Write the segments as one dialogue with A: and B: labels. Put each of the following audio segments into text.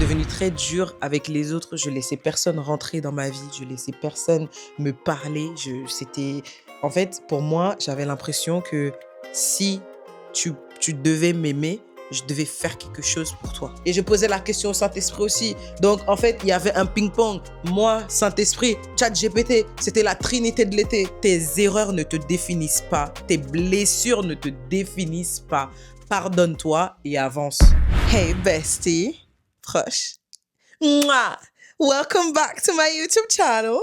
A: Devenu très dur avec les autres. Je laissais personne rentrer dans ma vie. Je laissais personne me parler. En fait, pour moi, j'avais l'impression que si tu devais m'aimer, je devais faire quelque chose pour toi. Et je posais la question au Saint-Esprit aussi. Donc, en fait, il y avait un ping-pong. Moi, Saint-Esprit, ChatGPT, c'était la trinité de l'été. Tes erreurs ne te définissent pas. Tes blessures ne te définissent pas. Pardonne-toi et avance. Hey, bestie. Proche. Mouah! Welcome back to my YouTube channel.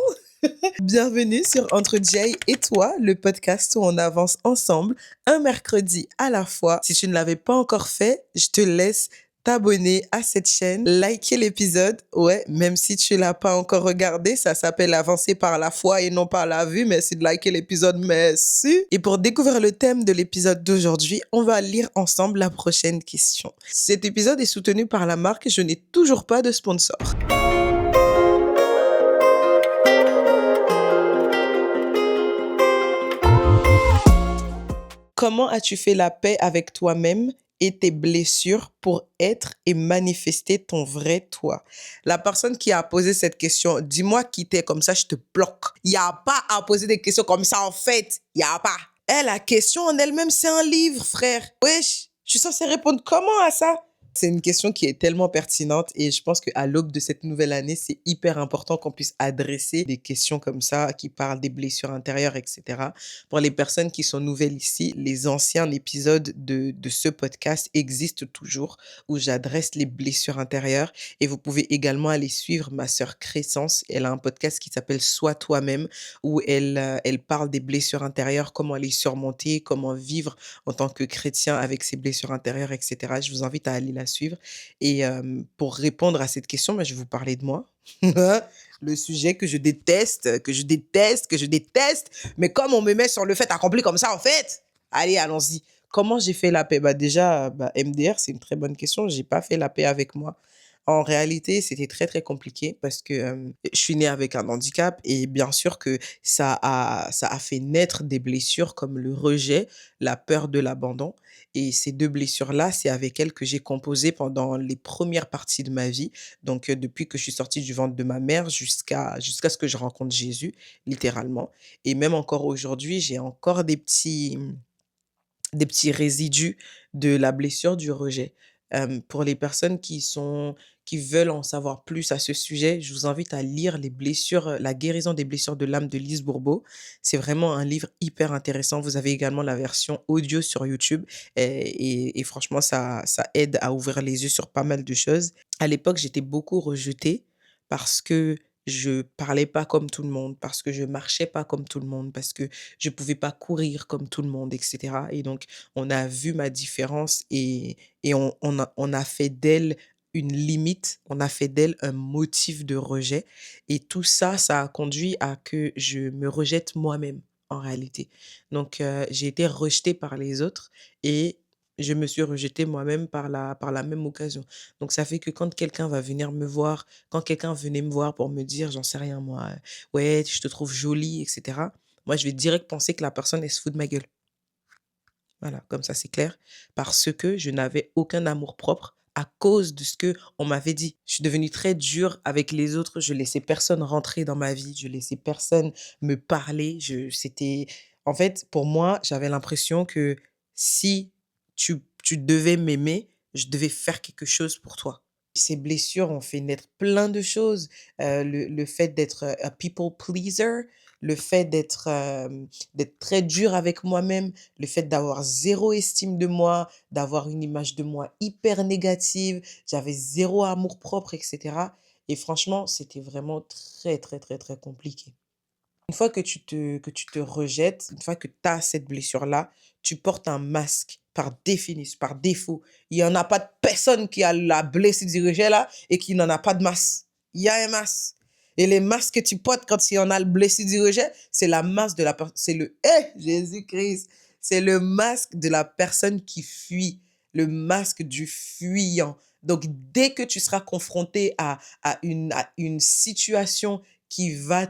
A: Bienvenue sur Entre Jay et toi, le podcast où on avance ensemble, un mercredi à la fois. Si tu ne l'avais pas encore fait, je te laisse t'abonner à cette chaîne, liker l'épisode. Ouais, même si tu l'as pas encore regardé, ça s'appelle Avancer par la foi et non par la vue. Merci de liker l'épisode, merci. Et pour découvrir le thème de l'épisode d'aujourd'hui, on va lire ensemble la prochaine question. Cet épisode est soutenu par la marque Je n'ai toujours pas de sponsor. Comment as-tu fait la paix avec toi-même et tes blessures pour être et manifester ton vrai toi? La personne qui a posé cette question, dis-moi qui t'es, comme ça je te bloque. Il n'y a pas à poser des questions comme ça en fait. Il n'y a pas. La question en elle-même, c'est un livre, frère. Wesh, je suis censée répondre comment à ça? C'est une question qui est tellement pertinente et je pense qu'à l'aube de cette nouvelle année, c'est hyper important qu'on puisse adresser des questions comme ça qui parlent des blessures intérieures, etc. Pour les personnes qui sont nouvelles ici, les anciens épisodes de ce podcast existent toujours où j'adresse les blessures intérieures et vous pouvez également aller suivre ma sœur Crescence. Elle a un podcast qui s'appelle Sois toi-même où elle parle des blessures intérieures, comment les surmonter, comment vivre en tant que chrétien avec ses blessures intérieures, etc. Je vous invite à aller la suivre. Et pour répondre à cette question, je vais vous parler de moi. Le sujet que je déteste, que je déteste, que je déteste. Mais comme on me met sur le fait accompli comme ça, en fait, allez, allons-y. Comment j'ai fait la paix? Déjà, MDR, c'est une très bonne question. J'ai pas fait la paix avec moi. En réalité, c'était très, très compliqué parce que je suis née avec un handicap et bien sûr que ça a fait naître des blessures comme le rejet, la peur de l'abandon. Et ces deux blessures-là, c'est avec elles que j'ai composé pendant les premières parties de ma vie. Donc, depuis que je suis sortie du ventre de ma mère jusqu'à ce que je rencontre Jésus, littéralement. Et même encore aujourd'hui, j'ai encore des petits résidus de la blessure du rejet. Pour les personnes qui veulent en savoir plus à ce sujet, je vous invite à lire les blessures, La guérison des blessures de l'âme de Lise Bourbeau. C'est vraiment un livre hyper intéressant. Vous avez également la version audio sur YouTube et franchement, ça aide à ouvrir les yeux sur pas mal de choses. À l'époque, j'étais beaucoup rejetée parce que je parlais pas comme tout le monde, parce que je marchais pas comme tout le monde, parce que je pouvais pas courir comme tout le monde, etc. Et donc, on a vu ma différence et on a fait d'elle une limite, on a fait d'elle un motif de rejet. Et tout ça, ça a conduit à que je me rejette moi-même, en réalité. Donc, j'ai été rejetée par les autres et je me suis rejetée moi-même par la même occasion. Donc, ça fait que quand quelqu'un va venir me voir, quand quelqu'un venait me voir pour me dire, j'en sais rien moi, ouais, je te trouve jolie, etc. Moi, je vais direct penser que la personne, elle se fout de ma gueule. Voilà, comme ça, c'est clair. Parce que je n'avais aucun amour-propre à cause de ce que on m'avait dit. Je suis devenue très dure avec les autres. Je laissais personne rentrer dans ma vie. Je laissais personne me parler. En fait, pour moi, j'avais l'impression que si tu devais m'aimer, je devais faire quelque chose pour toi. Ces blessures ont fait naître plein de choses. Le fait d'être a people pleaser, le fait d'être très dur avec moi-même, le fait d'avoir zéro estime de moi, d'avoir une image de moi hyper négative, j'avais zéro amour-propre, etc. Et franchement, c'était vraiment très, très, très, très compliqué. Une fois que tu te rejettes, une fois que tu as cette blessure-là, tu portes un masque par définition, par défaut. Il y en a pas de personne qui a la blessure du rejet là et qui n'en a pas de masse. Il y a un masque. Et les masques que tu portes quand il y en a le blessure du rejet, c'est la masse de la personne, c'est Jésus-Christ, c'est le masque de la personne qui fuit, le masque du fuyant. Donc, dès que tu seras confronté à une situation qui va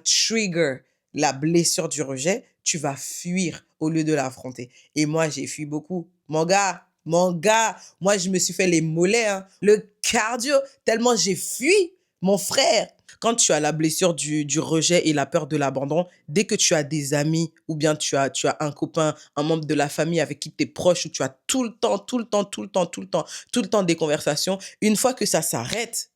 A: trigger la blessure du rejet, tu vas fuir au lieu de l'affronter. Et moi, j'ai fui beaucoup. Mon gars, Mon gars, moi, je me suis fait les mollets, hein. Le cardio, tellement j'ai fui, mon frère. Quand tu as la blessure du rejet et la peur de l'abandon, dès que tu as des amis ou bien tu as un copain, un membre de la famille avec qui tu es proche, où tu as tout le temps, tout le temps, tout le temps, tout le temps, tout le temps des conversations, une fois que ça s'arrête,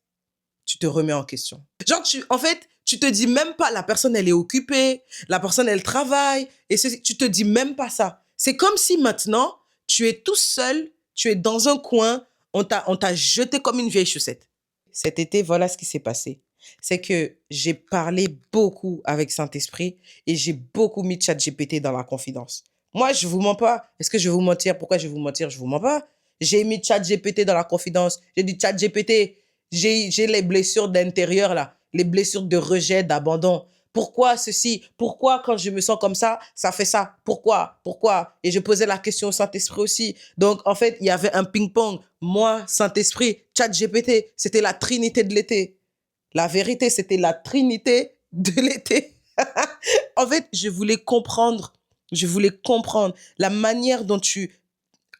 A: tu te remets en question. Genre, en fait, tu te dis même pas, la personne, elle est occupée, la personne, elle travaille, et tu te dis même pas ça. C'est comme si maintenant, tu es tout seul, tu es dans un coin, on t'a jeté comme une vieille chaussette. Cet été, voilà ce qui s'est passé. C'est que j'ai parlé beaucoup avec Saint-Esprit et j'ai beaucoup mis ChatGPT dans la confidence. Moi, je vous mens pas. Est-ce que je vais vous mentir? Pourquoi je vais vous mentir? Je vous mens pas. J'ai mis ChatGPT dans la confidence. J'ai dit ChatGPT, j'ai les blessures d'intérieur là, les blessures de rejet, d'abandon. Pourquoi ceci? Pourquoi quand je me sens comme ça fait ça? Pourquoi? Pourquoi? Et je posais la question au Saint-Esprit aussi. Donc, en fait, il y avait un ping-pong. Moi, Saint-Esprit, ChatGPT, c'était la trinité de l'été. La vérité, c'était la trinité de l'été. En fait, je voulais comprendre la manière dont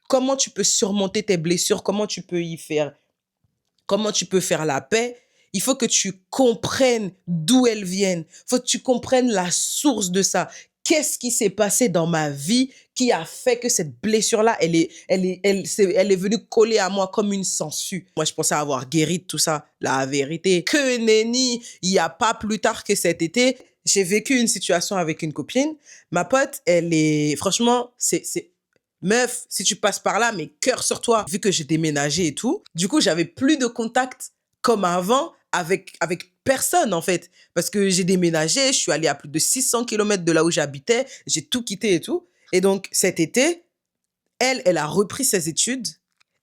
A: comment tu peux surmonter tes blessures, comment tu peux faire la paix. Il faut que tu comprennes d'où elles viennent. Il faut que tu comprennes la source de ça. Qu'est-ce qui s'est passé dans ma vie qui a fait que cette blessure-là, elle est venue coller à moi comme une sangsue. Moi, je pensais avoir guéri de tout ça. La vérité, que nenni, il n'y a pas plus tard que cet été, j'ai vécu une situation avec une copine. Ma pote, franchement, meuf, si tu passes par là, mais cœur sur toi, vu que j'ai déménagé et tout. Du coup, j'avais plus de contact comme avant avec personne, en fait. Parce que j'ai déménagé, je suis allée à plus de 600 kilomètres de là où j'habitais, j'ai tout quitté et tout. Et donc, cet été, elle a repris ses études,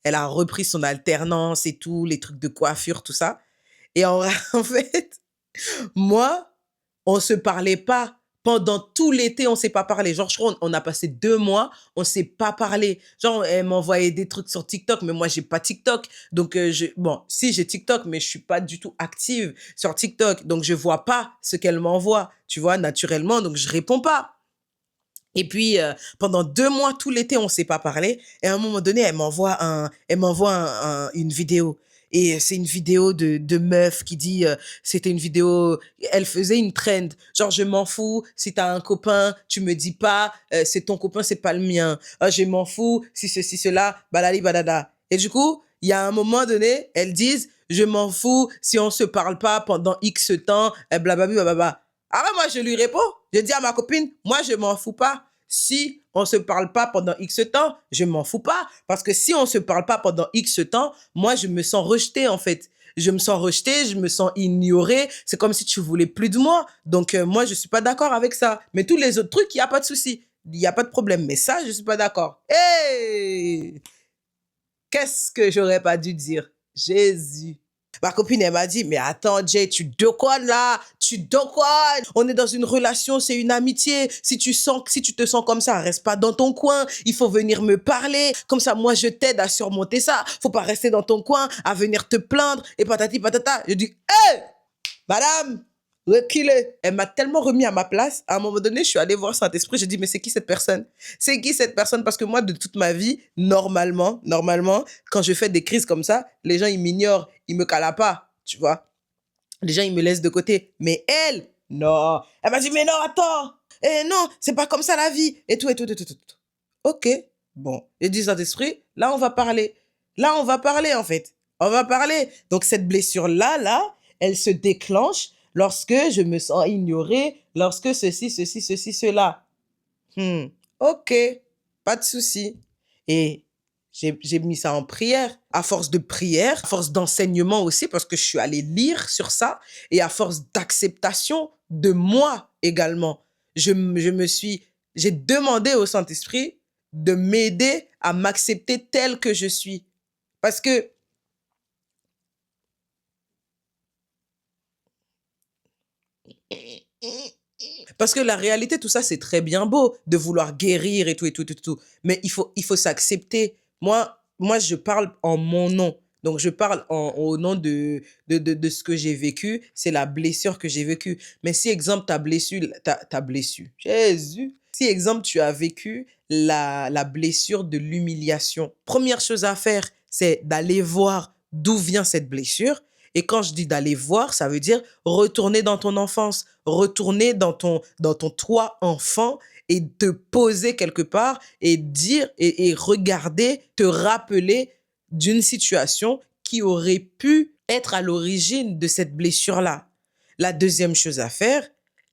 A: elle a repris son alternance et tout, les trucs de coiffure, tout ça. Et en fait, moi, on se parlait pas. Pendant tout l'été, on s'est pas parlé. Genre, je crois, on a passé 2 mois, on s'est pas parlé. Genre, elle m'envoyait des trucs sur TikTok, mais moi, j'ai pas TikTok. Donc, bon, si, j'ai TikTok, mais je suis pas du tout active sur TikTok. Donc, je vois pas ce qu'elle m'envoie, tu vois, naturellement. Donc, je réponds pas. Et puis, pendant 2 mois, tout l'été, on s'est pas parlé. Et à un moment donné, une vidéo. Et c'est une vidéo de meuf qui dit, c'était une vidéo, elle faisait une trend. Genre, je m'en fous, si t'as un copain, tu me dis pas, c'est ton copain, c'est pas le mien. Ah, je m'en fous, si ceci, cela, balali, badada. Et du coup, il y a un moment donné, elles disent, je m'en fous si on se parle pas pendant X temps, blablabla, blablabla. Ah ouais, moi, je lui réponds. Je dis à ma copine, moi, je m'en fous pas. Si on se parle pas pendant X temps, je m'en fous pas. Parce que si on se parle pas pendant X temps, moi, je me sens rejetée, en fait. Je me sens rejetée, je me sens ignorée. C'est comme si tu voulais plus de moi. Donc, moi, je suis pas d'accord avec ça. Mais tous les autres trucs, il y a pas de souci. Il y a pas de problème. Mais ça, je suis pas d'accord. Hey! Qu'est-ce que j'aurais pas dû dire? Jésus. Ma copine, elle m'a dit, mais attends, Jay, tu déconnes là, tu déconnes. On est dans une relation, c'est une amitié. Si tu te sens comme ça, reste pas dans ton coin. Il faut venir me parler. Comme ça, moi, je t'aide à surmonter ça. Faut pas rester dans ton coin, à venir te plaindre et patati patata. Je dis, hé, madame, reculez. Elle m'a tellement remis à ma place. À un moment donné, je suis allée voir Saint-Esprit. J'ai dit, mais c'est qui cette personne? C'est qui cette personne? Parce que moi, de toute ma vie, normalement, quand je fais des crises comme ça, les gens, ils m'ignorent. Ils me calent pas, tu vois. Les gens, ils me laissent de côté. Mais elle, non. Elle m'a dit, mais non, attends. Eh non, c'est pas comme ça la vie. Et tout, et tout, et tout, et tout. Ok, bon. Et dit Saint-Esprit, là, on va parler. Là, on va parler, en fait. On va parler. Donc, cette blessure-là, elle se déclenche lorsque je me sens ignorée, lorsque ceci, cela. Hmm, ok, pas de souci. Et j'ai mis ça en prière. À force de prière, à force d'enseignement aussi, parce que je suis allée lire sur ça, et à force d'acceptation de moi également, j'ai demandé au Saint-Esprit de m'aider à m'accepter tel que je suis. Parce que la réalité, tout ça, c'est très bien beau de vouloir guérir et tout, et tout, et tout, et tout. Mais il faut s'accepter. Moi, je parle en mon nom. Donc, je parle au nom de ce que j'ai vécu. C'est la blessure que j'ai vécue. Mais si, exemple, ta blessure, Jésus. Si, exemple, tu as vécu la blessure de l'humiliation. Première chose à faire, c'est d'aller voir d'où vient cette blessure. Et quand je dis d'aller voir, ça veut dire retourner dans ton enfance, retourner dans ton toi enfant et te poser quelque part et dire et regarder, te rappeler d'une situation qui aurait pu être à l'origine de cette blessure-là. La deuxième chose à faire,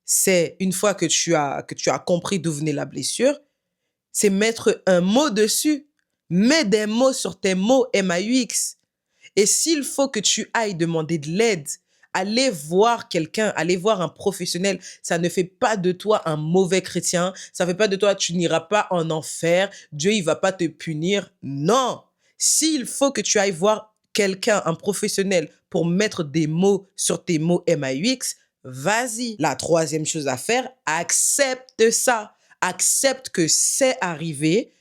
A: c'est une fois que tu as compris d'où venait la blessure, c'est mettre un mot dessus. Mets des mots sur tes mots MAUX. Et s'il faut que tu ailles demander de l'aide, aller voir quelqu'un, aller voir un professionnel, ça ne fait pas de toi un mauvais chrétien, ça ne fait pas de toi, tu n'iras pas en enfer, Dieu il va pas te punir. Non, s'il faut que tu ailles voir quelqu'un, un professionnel, pour mettre des mots sur tes mots MAUX, vas-y. La troisième chose à faire, accepte ça. Accepte que c'est arrivé,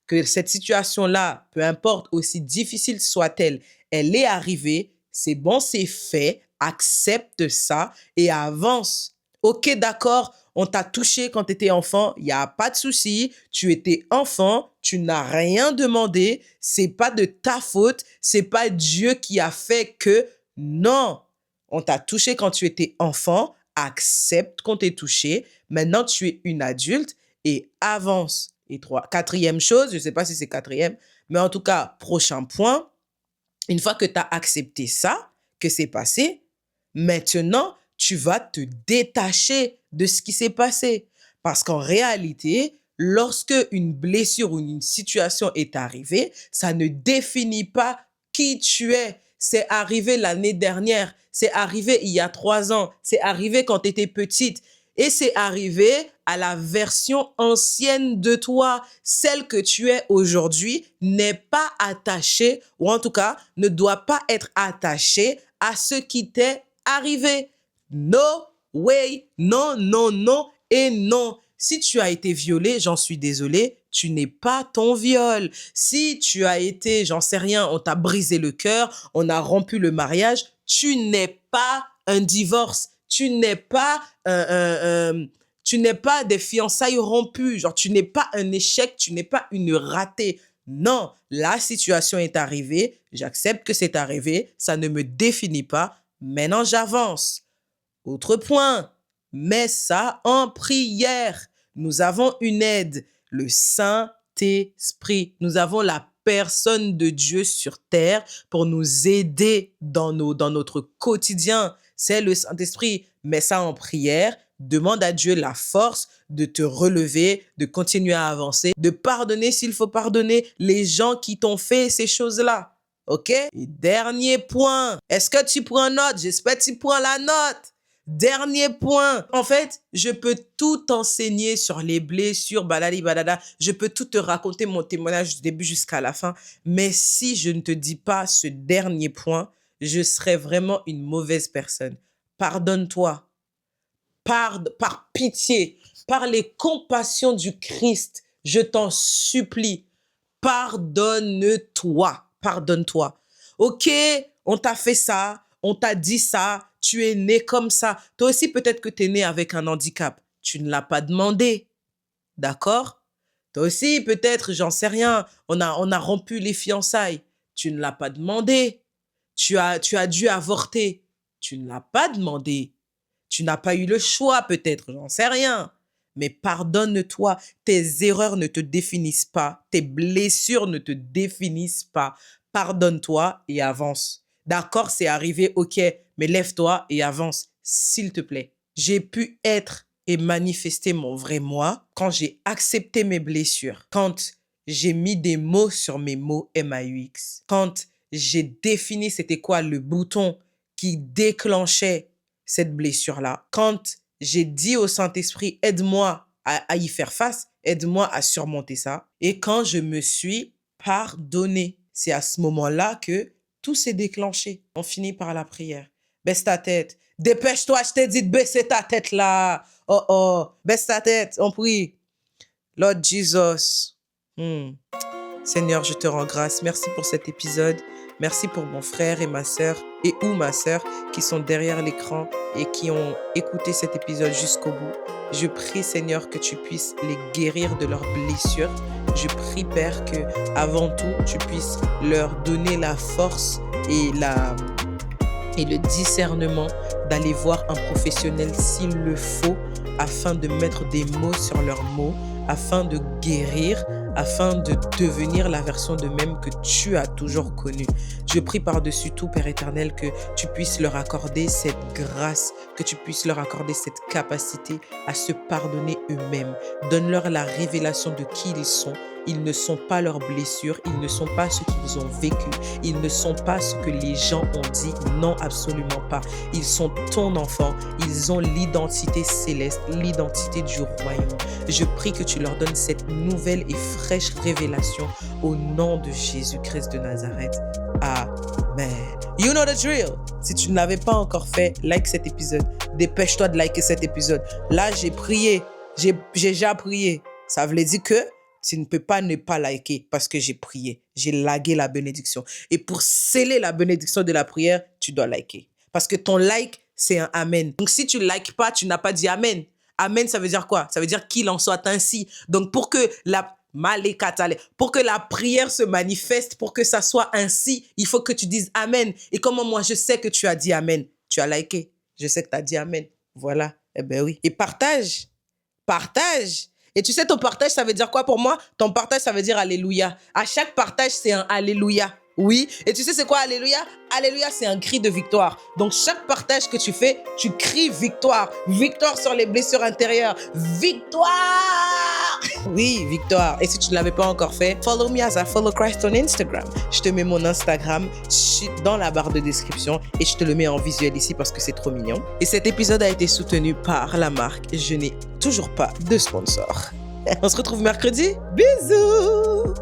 A: que cette situation-là, peu importe aussi difficile soit-elle, elle est arrivée, c'est bon, c'est fait, accepte ça et avance. Ok, d'accord, on t'a touché quand tu étais enfant, il n'y a pas de souci, tu étais enfant, tu n'as rien demandé, c'est pas de ta faute, c'est pas Dieu qui a fait que, non, on t'a touché quand tu étais enfant, accepte qu'on t'ait touché, maintenant tu es une adulte et avance. Et quatrième chose, je ne sais pas si c'est quatrième, mais en tout cas, prochain point, une fois que tu as accepté ça, que c'est passé, maintenant, tu vas te détacher de ce qui s'est passé. Parce qu'en réalité, lorsque une blessure ou une situation est arrivée, ça ne définit pas qui tu es. C'est arrivé l'année dernière, c'est arrivé il y a 3 ans, c'est arrivé quand tu étais petite. Et c'est arrivé à la version ancienne de toi. Celle que tu es aujourd'hui n'est pas attachée, ou en tout cas, ne doit pas être attachée à ce qui t'est arrivé. No way, non, non, non et non. Si tu as été violé, j'en suis désolée, tu n'es pas ton viol. Si tu as été, j'en sais rien, on t'a brisé le cœur, on a rompu le mariage, tu n'es pas un divorce. Tu n'es pas des fiançailles rompues. Genre, tu n'es pas un échec, tu n'es pas une ratée. Non, la situation est arrivée, j'accepte que c'est arrivé, ça ne me définit pas. Maintenant, j'avance. Autre point, mets ça en prière. Nous avons une aide, le Saint-Esprit. Nous avons la personne de Dieu sur terre pour nous aider dans notre quotidien. C'est le Saint-Esprit. Mets ça en prière. Demande à Dieu la force de te relever, de continuer à avancer, de pardonner s'il faut pardonner les gens qui t'ont fait ces choses-là. OK? Et dernier point. Est-ce que tu prends note? J'espère que tu prends la note. Dernier point. En fait, je peux tout enseigner sur les blessures, balali balada. Je peux tout te raconter mon témoignage du début jusqu'à la fin. Mais si je ne te dis pas ce dernier point, je serai vraiment une mauvaise personne. Pardonne-toi. Par pitié, par les compassions du Christ, je t'en supplie, pardonne-toi, pardonne-toi. Ok, on t'a fait ça, on t'a dit ça, tu es né comme ça. Toi aussi, peut-être que tu es né avec un handicap. Tu ne l'as pas demandé, d'accord? Toi aussi, peut-être, j'en sais rien, on a rompu les fiançailles. Tu ne l'as pas demandé. Tu as dû avorter. Tu ne l'as pas demandé. Tu n'as pas eu le choix peut-être, j'en sais rien. Mais pardonne-toi, tes erreurs ne te définissent pas, tes blessures ne te définissent pas. Pardonne-toi et avance. D'accord, c'est arrivé, ok, mais lève-toi et avance, s'il te plaît. J'ai pu être et manifester mon vrai moi quand j'ai accepté mes blessures, quand j'ai mis des mots sur mes mots MAUX, quand j'ai défini c'était quoi le bouton qui déclenchait cette blessure-là. Quand j'ai dit au Saint-Esprit, aide-moi à y faire face, aide-moi à surmonter ça. Et quand je me suis pardonné, c'est à ce moment-là que tout s'est déclenché. On finit par la prière. Baisse ta tête. Dépêche-toi, je t'ai dit de baisser ta tête là. Oh oh, baisse ta tête, on prie. Lord Jesus. Seigneur, je te rends grâce. Merci pour cet épisode. Merci pour mon frère et ma sœur ou ma sœur qui sont derrière l'écran et qui ont écouté cet épisode jusqu'au bout. Je prie, Seigneur, que tu puisses les guérir de leurs blessures. Je prie, Père, que avant tout, tu puisses leur donner la force et le discernement d'aller voir un professionnel s'il le faut, afin de mettre des mots sur leurs mots, afin de guérir, afin de devenir la version d'eux-mêmes que tu as toujours connue. Je prie par-dessus tout, Père éternel, que tu puisses leur accorder cette grâce, que tu puisses leur accorder cette capacité à se pardonner eux-mêmes. Donne-leur la révélation de qui ils sont. Ils ne sont pas leurs blessures, ils ne sont pas ce qu'ils ont vécu, ils ne sont pas ce que les gens ont dit, non, absolument pas. Ils sont ton enfant, ils ont l'identité céleste, l'identité du royaume. Je prie que tu leur donnes cette nouvelle et fraîche révélation au nom de Jésus-Christ de Nazareth. Amen. You know the drill. Si tu ne l'avais pas encore fait, like cet épisode. Dépêche-toi de liker cet épisode. Là, j'ai prié. J'ai déjà prié. Ça veut dire que tu ne peux pas ne pas liker parce que j'ai prié. J'ai lagué la bénédiction. Et pour sceller la bénédiction de la prière, tu dois liker. Parce que ton like, c'est un amen. Donc, si tu ne likes pas, tu n'as pas dit amen. Amen, ça veut dire quoi? Ça veut dire qu'il en soit ainsi. Donc, pour que la prière se manifeste, pour que ça soit ainsi, il faut que tu dises amen. Et comment moi, je sais que tu as dit amen? Tu as liké. Je sais que tu as dit amen. Voilà. Eh bien oui. Et partage. Partage. Et tu sais, ton partage, ça veut dire quoi pour moi? Ton partage, ça veut dire alléluia. À chaque partage, c'est un alléluia. Oui. Et tu sais, c'est quoi alléluia? Alléluia, c'est un cri de victoire. Donc, chaque partage que tu fais, tu cries victoire. Victoire sur les blessures intérieures. Victoire! Oui, victoire. Et si tu ne l'avais pas encore fait, follow me as I follow Christ on Instagram. Je te mets mon Instagram dans la barre de description et je te le mets en visuel ici parce que c'est trop mignon. Et cet épisode a été soutenu par la marque. Je n'ai toujours pas de sponsor. On se retrouve mercredi. Bisous!